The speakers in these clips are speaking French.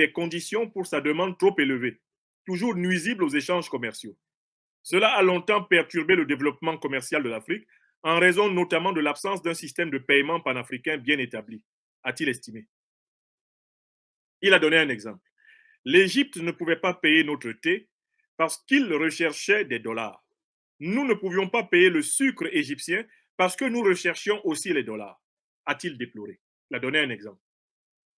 des conditions pour sa demande trop élevée, toujours nuisible aux échanges commerciaux. Cela a longtemps perturbé le développement commercial de l'Afrique, en raison notamment de l'absence d'un système de paiement panafricain bien établi, a-t-il estimé. Il a donné un exemple. L'Égypte ne pouvait pas payer notre thé parce qu'il recherchait des dollars. Nous ne pouvions pas payer le sucre égyptien parce que nous recherchions aussi les dollars, a-t-il déploré. Il a donné un exemple.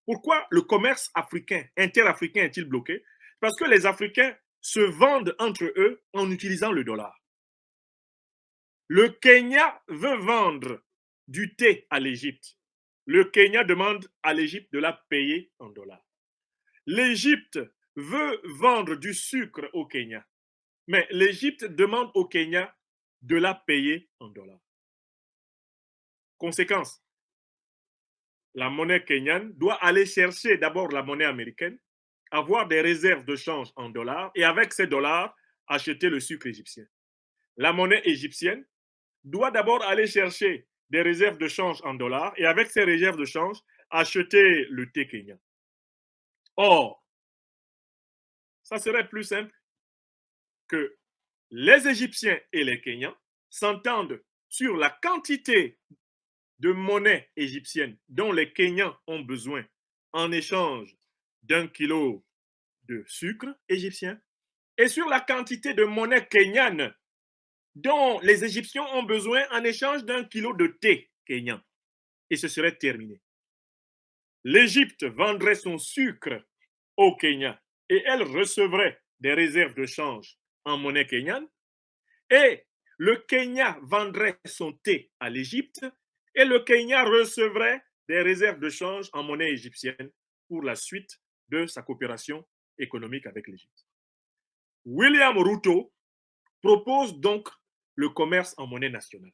Pourquoi le commerce africain, interafricain est-il bloqué? Parce que les Africains se vendent entre eux en utilisant le dollar. Le Kenya veut vendre du thé à l'Égypte. Le Kenya demande à l'Égypte de la payer en dollars. L'Égypte veut vendre du sucre au Kenya, mais l'Égypte demande au Kenya de la payer en dollars. Conséquence, la monnaie kenyane doit aller chercher d'abord la monnaie américaine, avoir des réserves de change en dollars et avec ces dollars, acheter le sucre égyptien. La monnaie égyptienne doit d'abord aller chercher des réserves de change en dollars et avec ces réserves de change, acheter le thé kenyan. Or, ça serait plus simple que les Égyptiens et les Kenyans s'entendent sur la quantité de monnaie égyptienne dont les Kenyans ont besoin en échange d'un kilo de sucre égyptien et sur la quantité de monnaie kenyane dont les Égyptiens ont besoin en échange d'un kilo de thé kenyan. Et ce serait terminé. L'Égypte vendrait son sucre au Kenya et elle recevrait des réserves de change en monnaie kenyane et le Kenya vendrait son thé à l'Égypte et le Kenya recevrait des réserves de change en monnaie égyptienne pour la suite de sa coopération économique avec l'Égypte. William Ruto propose donc le commerce en monnaie nationale.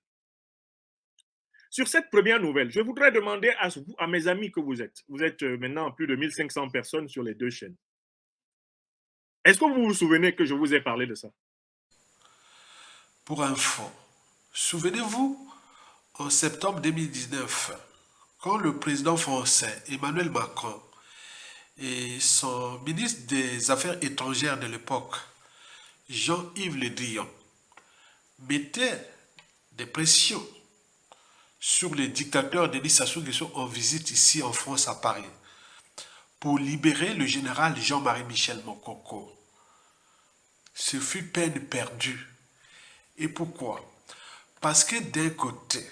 Sur cette première nouvelle, je voudrais demander à mes amis que vous êtes maintenant plus de 1500 personnes sur les deux chaînes. Est-ce que vous vous souvenez que je vous ai parlé de ça? Pour info, souvenez-vous, en septembre 2019, quand le président français Emmanuel Macron et son ministre des Affaires étrangères de l'époque, Jean-Yves Le Drian, mettaient des pressions sur le dictateur Denis Sassou Nguesso en visite ici en France à Paris pour libérer le général Jean-Marie Michel Mokoko. Ce fut peine perdue. Et pourquoi? Parce que d'un côté,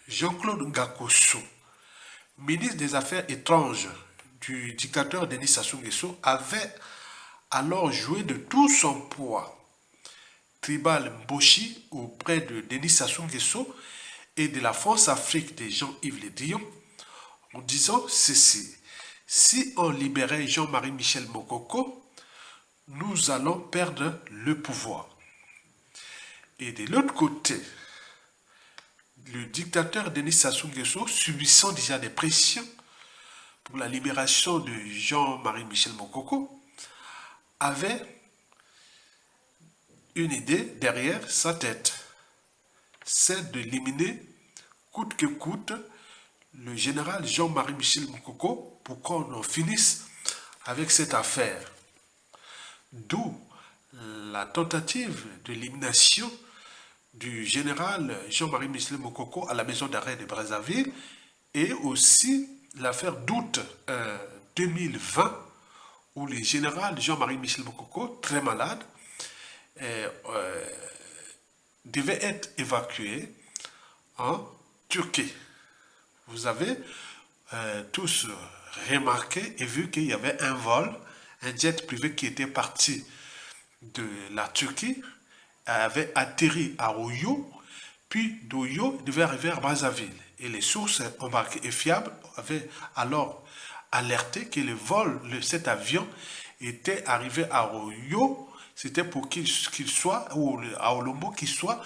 Jean-Claude Ngakosso, ministre des Affaires étrangères du dictateur Denis Sassou Nguesso, avait alors joué de tout son poids tribal Mboshi auprès de Denis Sassou Nguesso et de la France-Afrique de Jean-Yves Le Drian en disant ceci: si on libérait Jean-Marie Michel Mokoko, nous allons perdre le pouvoir. Et de l'autre côté, le dictateur Denis Sassou Nguesso, subissant déjà des pressions pour la libération de Jean-Marie Michel Mokoko, avait une idée derrière sa tête, c'est d'éliminer coûte que coûte le général Jean-Marie Michel Mokoko pour qu'on en finisse avec cette affaire. D'où la tentative d'élimination du général Jean-Marie Michel Mokoko à la maison d'arrêt de Brazzaville et aussi l'affaire d'août 2020 où le général Jean-Marie Michel Mokoko, très malade, devait être évacué en Turquie. Vous avez tous remarqué et vu qu'il y avait un vol, un jet privé qui était parti de la Turquie, avait atterri à Oyo, puis d'Oyo devait arriver à Brazzaville. Et les sources embarquées et fiables avaient alors alerté que le vol de cet avion était arrivé à Oyo, c'était pour qu'il soit, ou à Olombo, qu'il soit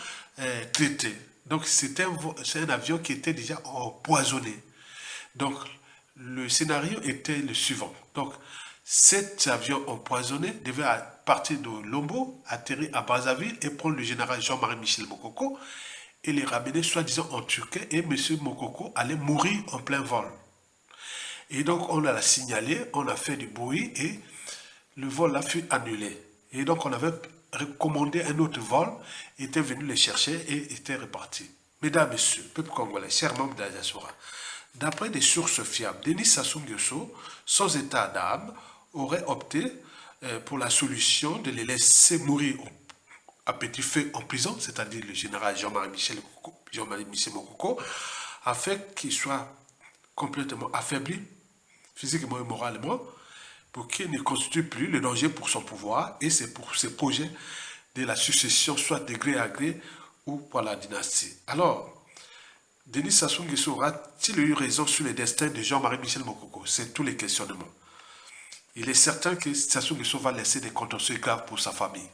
traité. Donc c'est un avion qui était déjà empoisonné. Donc le scénario était le suivant. Donc cet avion empoisonné devait partir de Lombo, atterrir à Brazzaville et prendre le général Jean-Marie Michel Mokoko et les ramener soi-disant en Turquie et M. Mokoko allait mourir en plein vol. Et donc, on l'a signalé, on a fait du bruit et le vol là fut annulé. Et donc, on avait recommandé un autre vol, était venu les chercher et était reparti. Mesdames, Messieurs, peuple congolais, chers membres de la diaspora, d'après des sources fiables, Denis Sassou Nguesso, sans état d'âme, aurait opté pour la solution de les laisser mourir à petit feu en prison, c'est-à-dire le général Jean-Marie Michel Mokoko, afin qu'il soit complètement affaibli, physiquement et moralement, pour qu'il ne constitue plus le danger pour son pouvoir, et c'est pour ses projets de la succession, soit de gré à gré ou pour la dynastie. Alors, Denis Sassou Nguesso aura-t-il eu raison sur le destin de Jean-Marie Michel Mokoko? C'est tous les questionnements. Il est certain que Sassou Nguesso va laisser des contentieux graves pour sa famille.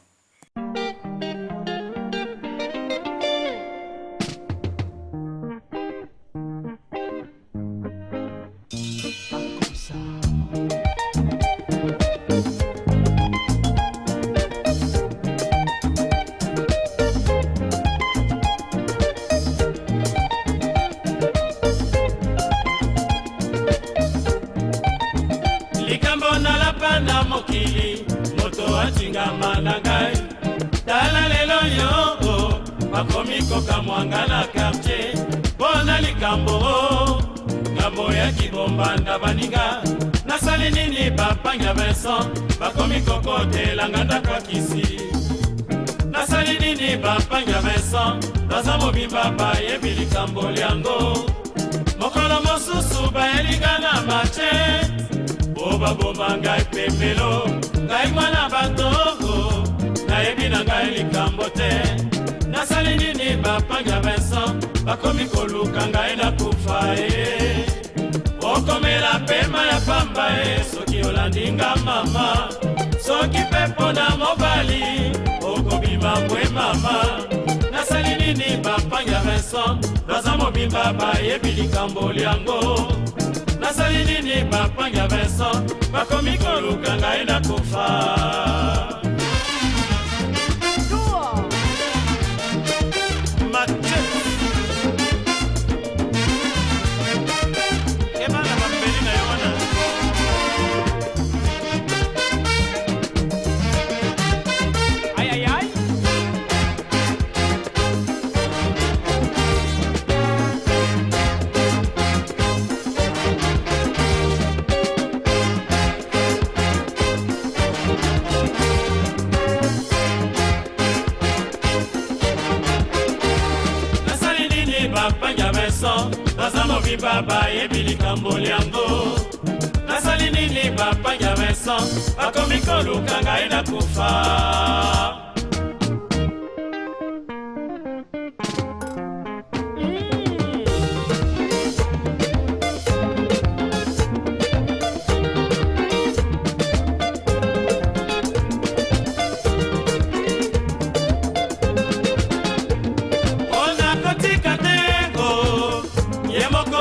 Mwangala quartier bona likambo ngambo ya kibombanda baninga nasali nini bapanya Vincent bakomi kokotela ngandaka kisi nasali nini bapanya Vincent baza mobimba bayebi likambo lyango mokolo mosusu bayelinga na mache bobabomba ngai pembelo ngai mwana bato nayebi na ngai likambo te nasali nini bapanga Vincent bakomi koluka ngai na kufa okomela pema ya pamba soki olandinga mama soki pepo na mobali okobima mbwe mama nasali nini bapanga Vincent baza mobimba bayebi likambo lyango nasali nini bapanga Vincent bakomi koluka ngai na kufa baba yebi likambo lyango nasali nini bapanya Vincent bakomi koluka ngai na kufa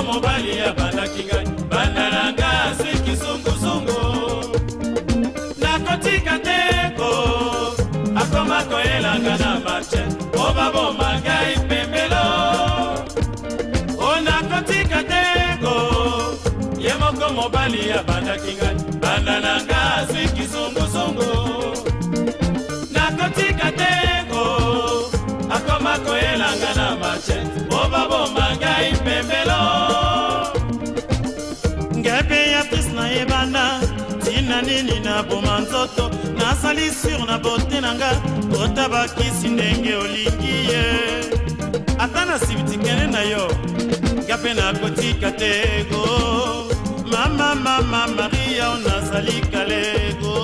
mobali ya bandakinga bandalanga siki zunguzungu nakotika teko akoma koyelanga na marche obaboma ngai pembelo onakotika teko ye moko mobali ya bandakinga bandalanga siki zunguzungu nakotika teko akoma koyelanga na marche obaboma ngai pembelo ebana tina nini na boma nzoto nasali sur na bote nanga otabakisi ndenge olingi ye ata na sibitikene na yo ngape nakotika tego mama Maria onazali kalego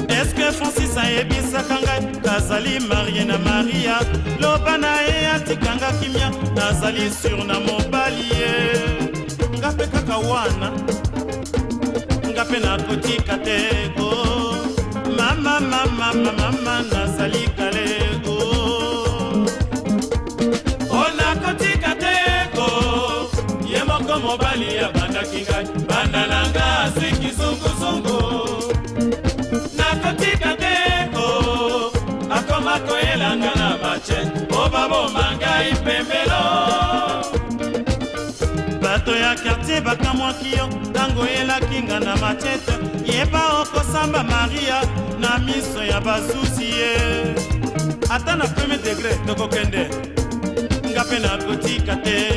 eske Francis ayebisaka ngai kazali marie na Maria loba na ye atikanga kimia nazali sur na mobali ye ngape kaka wana ngape nakotika tego mama nazali kalego onakotika tego ye moko mobali ya bandaki ngai bandalanga siki zunguzungu nakotika tego akoma koyelanga na mache obaboma ngai pembelo ya quartier bakamwaki yo ntango oyelaki nga na machete yeba okosamba maria na miso ya bazuzi ye ata na premier degré tokokende nga mpe nakotika te